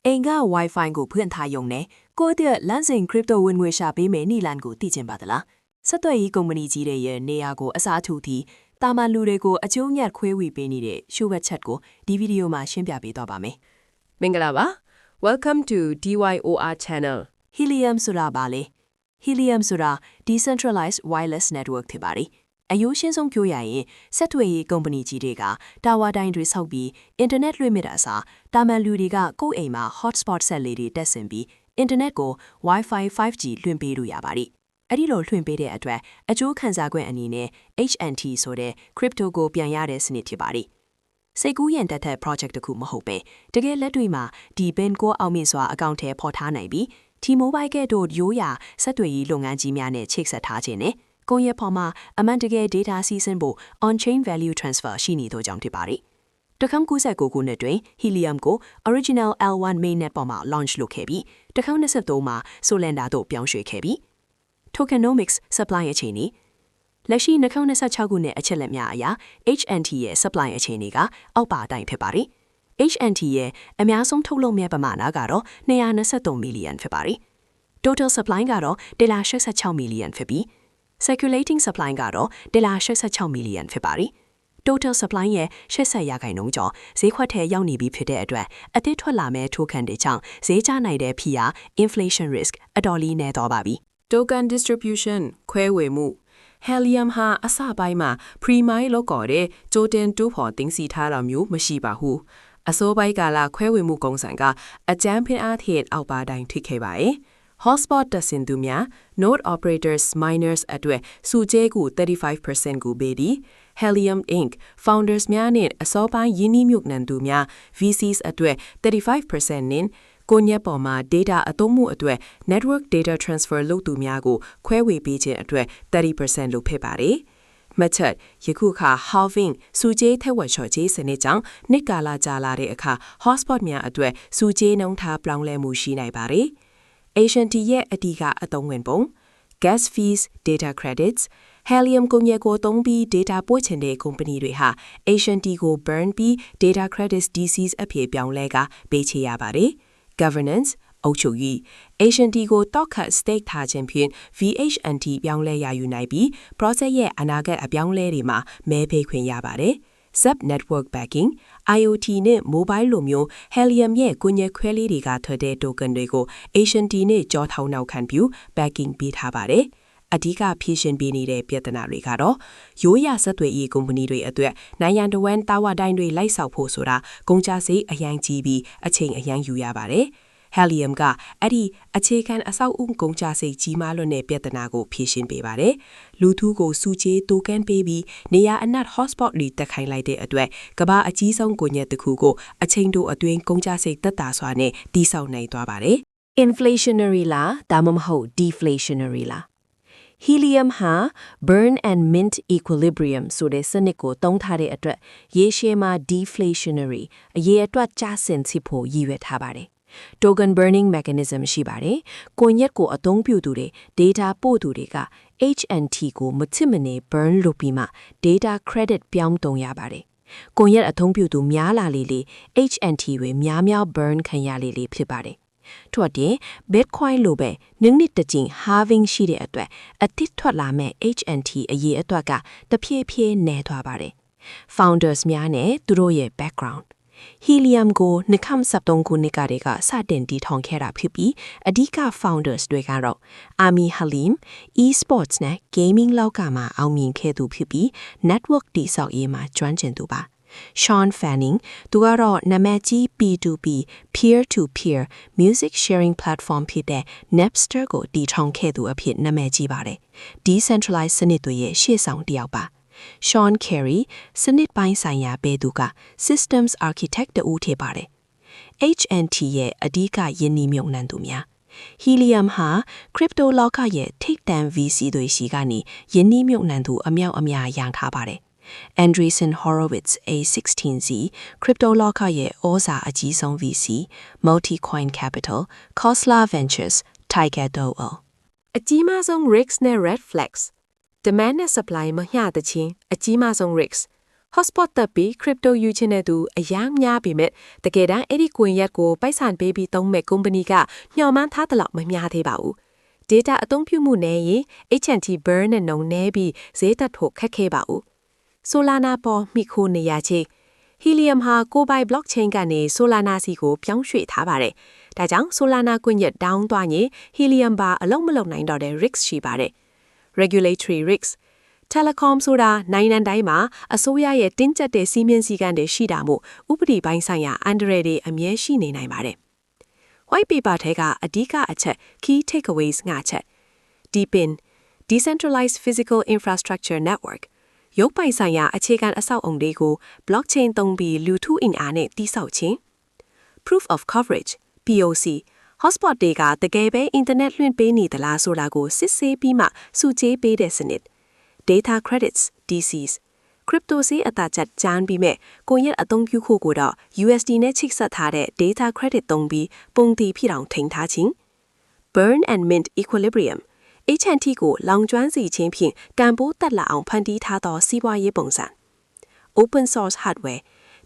အိမ်က Wi-Fi ကိုဖွင့်ထားရုံနဲ့ကိုယ့်အတွက်လမ်းစဉ် crypto ဝင်ငွေရှာပေးမယ်နီလန်ကိုသိချင်ပါသလားဆက်သွယ်ရေးကုမ္ပဏီကြီးတွေရဲ့နေရာကိုအစားထိုးပြီးတာမန်လူတွေကိုအကျိုးညက်ခွဲဝေပေးနေတဲ့ရှုပ်ဝက်ချက်ကိုဒီဗီဒီယိုမှာရှင်းပြပေးသွားပါမယ်မင်္ဂလာပါ Welcome to DYOR channel Helium ဆိုတာဘာလဲ Helium ဆိုတာ Decentralized Wireless Network ဖြစ်ပါတယ်အယိုးရှင်းဆုံးပြောရရင်ဆက်သွယ်ရေးကုမ္ပဏီကြီးတွေကတာဝါတိုင်းတွေဆောက်ပြီးအင်တာနက်လွှင့်မိတာအစားတာမန်လူတွေကကိုယ့်အိမ်မှာ hotspot ဆက်လေးတွေတက်ဆင်ပြီးအင်တာနက်ကို Wi-Fi 5G လွှင့်ပေးလို့ရပါတယ်။အဲ့ဒီလိုလွှင့်ပေးတဲ့အတွက်အကျိုးခံစား권အနေနဲ့ HNT ဆိုတဲ့ crypto ကိုပြန်ရတဲ့စနစ်ဖြစ်ပါတယ်။စိတ်ကူးရင်တက်တဲ့ project တစ်ခုမဟုတ်ပဲတကယ်လက်တွေ့မှာဒီ bin ကိုအောင်မြင်စွာအကောင့်ထဲပေါ်ထားနိုင်ပြီး T-Mobile ကဲ့သို့ရိုးရာဆက်သွယ်ရေးလုပ်ငန်းကြီးများနဲ့ချိတ်ဆက်ထားခြင်းနဲ့ကိုယ့်ရဲ့ဖော်မှာအမှန်တကယ် data စီးဆင်းဖို့ on-chain value transfer ရှိနေသောကြောင့်ဖြစ်ပါတယ်။1999ခုနှစ်တွင် Helium ကို Original L1 mainnet ပေါ်မှာ launch လုပ်ခဲ့ပြီး2023မှာ Solana သို့ပြောင်းရွှေ့ခဲ့ပြီး Tokenomics supply အခြေအနေလက်ရှိ2026ခုနှစ်အချက်လက်များအရ HNT ရဲ့ supply အခြေအနေကအောက်ပါအတိုင်းဖြစ်ပါတယ်။ HNT ရဲ့အများဆုံးထုတ်လုပ်မြဲပမာဏကတော့223 million ဖြစ်ပါတယ်။ Total supply ကတော့186 million ဖြစ်ပြီးCirculating supply ကတော့186 million ဖြစ်ပါတယ်။ Total supply ရဲ့80%ကျော်ဈေးခွက်ထဲရောက်နေပြီဖြစ်တဲ့အတွက်အသစ်ထွက်လာမဲ့ token တွေကြောင့်ဈေးကျနိုင်တဲ့ဖိအား inflation risk အတော်လေးနည်းသွားပါပြီ။ Token distribution ခွဲဝေမှု Helium ဟာအစပိုင်းမှာ pre-mine လောက်ကောတဲ့ကြိုတင်တူးဖော်သိမ်းဆည်းထားတာမျိုးမရှိပါဘူး။အစိုးပိုင်းကာလခွဲဝေမှုကုန်းစံကအကြမ်းဖျင်းအားဖြင့်အောက်ပါတိုင်းထိခဲ့ပါရဲ့။ Hotspot တက်ဆင်သူများ Node operators miners အတွက်စုကျဲကို35% ကိုပေးပြီး Helium Inc. founders များနဲ့အစောပိုင်းယင်းနှိမြုပ်နှံသူများ VCs အတွက်35% နဲ့ကိုညက်ပေါ်မှာ data အသုံးမှုအတွက် network data transfer လုပ်သူများကိုခွဲဝေပေးခြင်းအတွက်30% လို့ဖြစ်ပါတယ်။မချက်ယခုခါ halving စုကျဲထက်ဝက်ချော်ကျဲစနစ်ကြောင့်နှစ်ကာလကြာလာတဲ့အခါ hotspot များအတွက်စုကျဲနှုန်းထားပြောင်းလဲမှုရှိနိုင်ပါတယ်။ HNT ရဲ့အဓိကအသုံးဝင်ပုံ gas fees data credits Helium ကိုညက်ကိုသုံးပြီး data ပို့ချင်တဲ့ကုမ္ပဏီတွေဟာ HNT ကို burn ပြီး data credits DCs အဖြစ်ပြောင်းလဲကပေးချေရပါတယ်။ governance အုပ်ချုပ်ရေး HNT ကိုတော့ခတ် stake ထားခြင်းဖြင့် VHNT ပြောင်းလဲရယူနိုင်ပြီး process ရဲ့အနာဂတ်အပြောင်းလဲတွေမှာမဲပေးခွင့်ရပါတယ်။ sub network backing IoT နဲ့ mobile လိုမျိုး Helium ရဲ့ကိုညက်ခွဲလေးတွေကထွက်တဲ့ token တွေကို HNT နဲ့ကြောထောင်းနောက်ခံပြု backing ပေးထားပါတယ်။အဓိကဖြည့်ရှင်ပေးနေတဲ့ပြဿနာတွေကတော့ရိုးရာဆက်သွယ်ရေးကုမ္ပဏီတွေအတွက်နိုင်ငံတော်ဝန်တာဝါတိုင်းတွေလိုက်ဆောက်ဖို့ဆိုတာကုန်ကျစရိတ်အရင်ကြီးပြီးအချိန်အရင်ယူရပါတယ်။ Helium ကအဲ့ဒီအခြေခံအဆောက်အဦကုန်ကျစရိတ်ကြီးမားလွန်းတဲ့ပြဿနာကိုဖြည့်ရှင်ပေးပါတယ်။လူထုကိုစုချေတိုကန်ပေးပြီးနေရာအနှံ့ hotspot တွေတက်ခိုင်းလိုက်တဲ့အတွက်ကမ္ဘာအကြီးဆုံးကိုညက်တစ်ခုကိုအချိန်တိုအတွင်းကုန်ကျစရိတ်သက်သာစွာနဲ့တည်ဆောက်နိုင်သွားပါတယ်။ Inflationary လားဒါမှမဟုတ် deflationary လားHelium ဟာ burn and mint equilibrium ဆိုတဲ့စနစ်ကိုသုံးထားတဲ့အတွက်ရေရှည်မှာ deflationary အရေးအတွက်ကျဆင်းစီဖို့ရည်ရွယ်ထားပါတယ်။ Token burning mechanism ရှိပါတယ်။ကိုညက်ကိုအသုံးပြုသူတွေ data ပို့သူတွေက HNT ကိုမချစ်မနေ burn လုပ်ပြီးမှ data credit ပြောင်းသုံးရပါတယ်။ကိုညက်အသုံးပြုသူများလာလေ HNT တွေများများ burn ခံရလေဖြစ်ပါတယ်။ထို့အပြင် Bitcoin လိုပဲနှစ်တစ်ကြိမ် halving ရှိတဲ့အတွက်အသစ်ထွက်လာမဲ့ HNT အရေးအတွက်ကတဖြည်းဖြည်းနည်းသွားပါတယ်။ Founders များနဲ့သူတို့ရဲ့ background Helium ကို2013ခုနှစ်ကတည်းကစတင်တည်ထောင်ခဲ့တာဖြစ်ပြီးအဓိက founders တွေကတော့ Ami Halim e-sports နဲ့ gaming လောကမှာအောင်မြင်ခဲ့သူဖြစ်ပြီး network တည်ဆောက်ရေးမှာကျွမ်းကျင်သူပါSean Fanning သူကတော့နာမည်ကြီး P2P peer-to-peer music sharing platform ဖြစ်တဲ့ Napster ကိုတည်ထောင်ခဲ့သူအဖြစ်နာမည်ကြီးပါတယ်။ Decentralized စနစ်တွေရဲ့ရှေ့ဆောင်တစ်ယောက်ပါ။ Sean Carey စနစ်ပိုင်းဆိုင်ရာဘဲသူက systems architect တူဖြစ်ပါတယ်။ HNT ရဲ့အဓိကယင်းနှိမြုပ်နှံသူများHelium ဟာ crypto လောကရဲ့ထိပ်တန်း VC တွေရှိကနေယင်းနှိမြုပ်နှံသူအမြောက်အများရန်ထားပါတယ်။ Andreessen Horowitz A16Z crypto လောကရဲ့ဩဇာအကြီးဆုံး VC Multicoin Capital Khosla Ventures Tiger Dole အကြီးမားဆုံး risk နဲ့ red flags demand နဲ့ supply မမျှတခြင်းအကြီးမားဆုံး risk hotspot တပ်ပြီး crypto ယူချင်တဲ့သူအများများပေမဲ့တကယ်တမ်းအဲ့ဒီကွန်ရက်ကိုပိုက်ဆံပေးပြီးသုံးမဲ့ company ကညှော်မှန်းထားတဲ့လောက်မများသေးပါဘူး data အသုံးပြုမှုနဲ့ရင် H&T burn နဲ့နှုံနေပြီးဈေးတက်ဖို့ခက်ခဲပါဘူး Solana ပေါ်မိခိုးနေရချေ Helium ဟာကိုပိုင် blockchain ကနေ Solana စီကိုပြောင်းရွှေ့ထားပါတယ်ဒါကြောင့် Solana ကွန်ရက် down သွားရင် Helium ပါအလုံးမလုံးနိုင်တော့တဲ့ risk ရှိပါတယ် regulatory risk Telecom ဆိုတာနိုင်ငံတိုင်းမှာအစိုးရရဲ့တင်းကျပ်တဲ့စီးမြင်စည်းကမ်းတွေရှိတာမို့ဥပဒေပိုင်းဆိုင်ရာအန္တရာယ်တွေအမြဲရှိနေနိုင်ပါတယ် White paper ထဲကအဓိကအချက် key takeaways ငါချက် Deepin Decentralized Physical Infrastructure Network ရုပ်ပိုင်ဆိုင်ရာအခြေခံအဆောက်အုံတွေကို blockchain သုံးပြီးလူထုအင်အားနဲ့တည်ဆောက်ခြင်း Proof of Coverage POC Hotspot တွေကတကယ်ပဲ internet လွှင့်ပေးနေသလားဆိုတာကိုစစ်ဆေးပြီးမှစုကြေးပေးတဲ့စနစ်Data credits DCs crypto စီအတာချက်ကြမ်းပြီးမဲ့ကိုရက်အသုံးပြုဖို့ကိုတော့ USD နဲ့ချိတ်ဆက်ထားတဲ့ data credit သုံးပြီးပုံတီဖြစ်အောင်ထိန်းထားခြင်း burn and mint equilibrium H&T ကိုလောင်ကျွမ်းစီခြင်းဖြင့်တန်ဖိုးတက်လာအောင်ဖန်တီးထားသောစီးပွားရေးပုံစံ open source hardware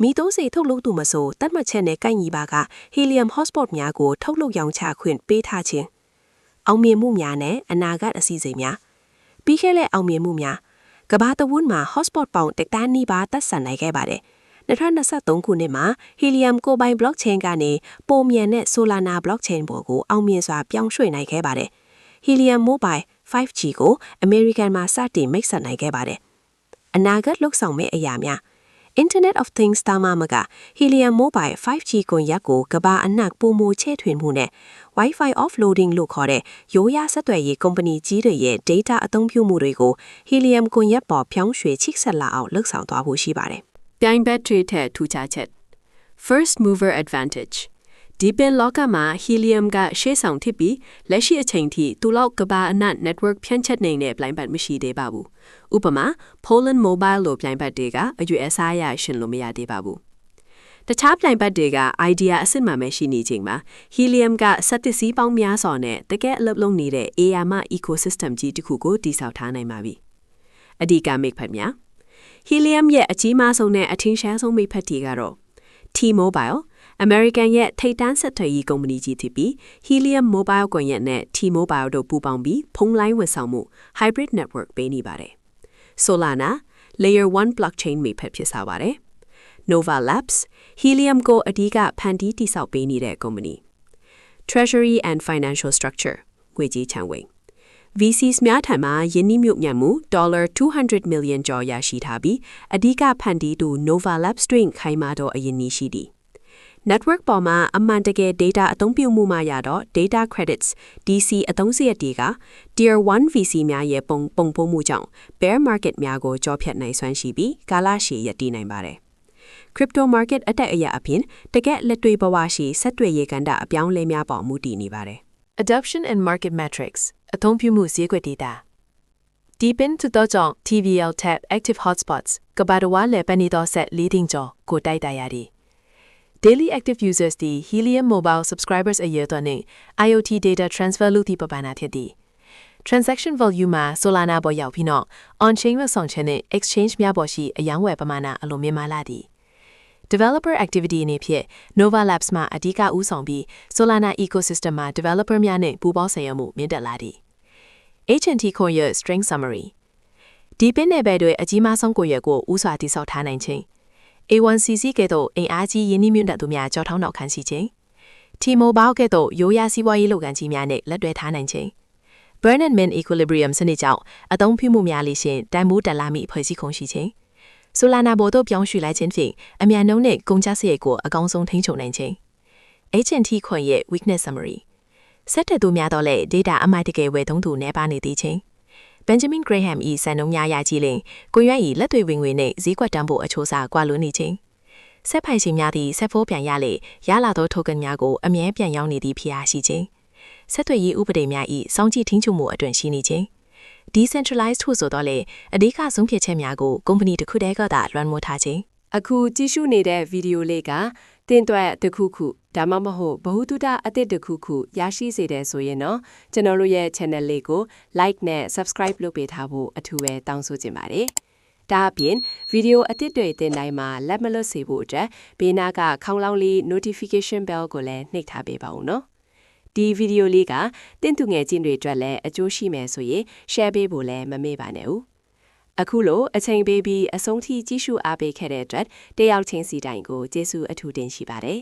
မိသုံးစီထုတ်လုပ်သူမဆိုတတ်မှတ်ချက်နဲ့ကိုက်ညီပါက helium hotspot များကိုထုတ်လုပ်ရောင်းချခွင့်ပေးထားခြင်းအောင်မြင်မှုများနဲ့အနာဂတ်အစီအစဉ်များပြီးခဲ့တဲ့အောင်မြင်မှုများကဘာတဝန်းမှာ hotspot ပေါင်းတက်တန်းနီးပါးတက်ဆန်နိုင်ခဲ့ပါတယ်2023ခုနှစ်မှာ Helium ကိုပိုင် blockchain ကနေပုံမြန်တဲ့ Solana blockchain ပေါ်ကိုအောင်မြင်စွာပြောင်းရွှေ့နိုင်ခဲ့ပါတယ် Helium Mobile 5G ကို American မှာစတင်မိတ်ဆက်နိုင်ခဲ့ပါတယ်အနာဂတ်လှုပ်ဆောင်မဲ့အရာများ Internet of Things တာမက Helium Mobile 5G ကွန်ရက်ကိုကဘာအနှံ့ပုံမချဲ့ထွင်မှုနဲ့ Wi-Fi offloading လို့ခေါ်တဲ့ရိုးရာဆက်သွယ်ရေးကုမ္ပဏီကြီးတွေရဲ့ data အသုံးပြုမှုတွေကို Helium ကွန်ရက်ပေါ်ဖြောင်းရွှေ့ချိတ်ဆက်လာအောင်လှုပ်ဆောင်သွားဖို့ရှိပါတယ်။ပြိုင်ဘက်တွေထက်ထူးခြားချက် First mover advantage Deepin လောကမှာ Helium ကရှေ့ဆောင်ဖြစ်ပြီးလက်ရှိအချိန်ထိသူလောက်ကဘာအနှံ့ network ဖြန့်ချက်နေတဲ့ပြိုင်ဘက်မရှိသေးပါဘူး။ဥပမာ Poland Mobile လို့ပြိုင်ဘက်တွေက US ရရှင်လို့မရသေးပါဘူး။တခြားပြိုင်ဘက်တွေက idea အစစ်မှန်ပဲရှိနေချိန်မှာ Helium ကစက်တစည်းပေါင်းများစွာနဲ့တကယ်အလုပ်လုပ်နေတဲ့ AI မ ecosystem ကြီးတစ်ခုကိုတည်ဆောက်ထားနိုင်ပါပြီ။အဓိကမိတ်ဖက်များ Helium ရဲ့အကြီးမားဆုံးနဲ့အထင်ရှားဆုံးမိတ်ဖက်တွေကတော့ T-Mobile American ရဲ့ထိပ်တန်းဆက်သွယ်ရေးကုမ္ပဏီကြီးဖြစ်ပြီး Helium Mobile ကွန်ရက်နဲ့ T-Mobile တို့ပူးပေါင်းပြီးဖုန်းလိုင်းဝန်ဆောင်မှု hybrid network ပေးနေပါတယ်။ Solana Layer 1 blockchain မိတ်ဖက်ဖြစ်ပါတယ်။ Nova Labs Helium ကိုအဓိကဖန်တီးတည်ဆောက်ပေးနေတဲ့ကုမ္ပဏီ Treasury and Financial Structure ငွေကြေးချမ်းဝေ VCs များထံမှယင်းနှိမ့်မြုပ်ညံမှု$200 million ကျော်ရရှိထားပြီးအဓိကဖန်တီးသူ Nova Labs တွင်ခိုင်မာတော့အရင်နည်းရှိသည် network ပေါ်မှာအမှန်တကယ် data အသုံးပြုမှုမှရတော့ data credits DC အသုံးစရိတ်တွေက Tier 1 VC များရဲ့ပုံပိုးမှုကြောင့် bear market များကိုကြောဖြတ်နိုင်စွမ်းရှိပြီးကာလရှည်ရည်တည်နိုင်ပါတယ် crypto market အတက်အရအပြင်တကယ်လက်တွေ့ဘဝရှိဆက်တွေ့ရေးကဏ္ဍအပြောင်းလဲများပေါ်မူတည်နေပါတယ် adoption and market metrics အသုံးပြုမှုဈေးကွက် data Deepin တော့ကြောင့် TVL tab active hotspots ကဘာတဝါလဲပနေတော့ဆက်4သိန်းကျော်ကိုတိုက်တာရသည် Daily active users ဒီ Helium Mobile subscribers အရေးတော်နဲ့ IoT data transfer လုပ်သည့်ပမာဏဖြစ်သည် Transaction volume မှာ Solana ပေါ်ရောက်ပြီးတော့ on-chain ဝယ်ဆောင်ခြင်းနဲ့ exchange များပေါ်ရှိအယောင်းဝယ်ပမာဏအလိုမြင့်မားလာသည် Developer activity အနေဖြင့် Nova Labs မှာအဓိကဦးဆောင်ပြီး Solana ecosystem မှာ developer များနဲ့ပူးပေါင်းဆောင်ရွက်မှုမြင့်တက်လာသည် H&T ကိုရဲ့ string summary Deepin နဲ့ပဲတွေအကြီးမားဆုံးကိုရဲ့ကိုဦးစွာတည်ဆောက်ထားနိုင်ခြင်း A1CC ကဲ့သို့အင်အားကြီးယင်းနှိမ့်မြင့်တက်သူများကြောက်ထောင်းနောက်ခံရှိခြင်း T-Mobile ကဲ့သို့ရိုးရာစီးပွားရေးလုပ်ငန်းကြီးများနဲ့လက်တွဲထားနိုင်ခြင်း Burn and Mint equilibrium စနစ်ကြောင့်အသုံးပြုမှုများလေးရှင်တန်ဖိုးတက်လာမိဖွဲ့စည်းခုံရှိခြင်း Solana ပေါ်သို့ပြောင်းရွှေ့လိုက်ခြင်းဖြင့်အမြန်နှုန်းနဲ့ကုန်ကျစရိတ်ကိုအကောင်းဆုံးထိန်းချုပ်နိုင်ခြင်း H&T ခွန်ရဲ့ weakness summary ဆက်တဲ့သူများတော့လေ data အမိုက်တကယ်ဝယ်သုံးသူနေပါနေသေးခြင်း Benjamin Graham ၏စံနှုန်းများရကြီးလင်ကိုရွက်၏လက်တွေဝင်ငွေနှင့်ဈေးကွက်တန်းဖို့အချိုးစားကွာလွန်နေခြင်းဆက်ဖိုင်ရှင်များသည့်ဆက်ဖိုးပြန်ရလေရလာသော token များကိုအမြဲပြန်ရောင်းနေသည့်ဖြစ်အားရှိခြင်းဆက်သွယ်ရေးဥပဒေများ၏စောင့်ကြည့်ထိန်းချုပ်မှုအတွင်ရှိနေခြင်း decentralized ဟုဆိုတော့လေအဓိကဆုံးဖြတ်ချက်များကိုကုမ္ပဏီတစ်ခုတည်းကသာလွှမ်းမိုးထားခြင်းအခုကြည့်ရှုနေတဲ့ဗီဒီယိုလေးကတင်တွက်တစ်ခုခုဒါမှမဟုတ်ဘ ഹു တုတအသစ်တစ်ခုခုရရှိစေတယ်ဆိုရင်တော့ကျွန်တော်တို့ရဲ့ channel လေးကို like နဲ့ subscribe လုပ်ပေးထားဖို့အထူးပဲတောင်းဆိုချင်ပါတယ် ဒါအပြင်ဗီဒီယိုအသစ်တွေတင်တိုင်းမှာလက်မလွတ်စေဖို့အတွက်ဘေးနားကခေါင်းလောင်းလေး notification bell ကိုလည်းနှိပ်ထားပေးပါဦးနော်ဒီဗီဒီယိုလေးကတင့်သူငယ်ချင်းတွေအတွက်လည်းအကျိုးရှိမယ်ဆိုရင် share ပေးဖို့လည်းမမေ့ပါနဲ့ဦးအခုလိုအချိန်ပေးပြီးအဆုံးထိကြည့်ရှုအားပေးခဲ့တဲ့အတွက်တယောက်ချင်းစီတိုင်းကိုကျေးဇူးအထူးတင်ရှိပါတယ်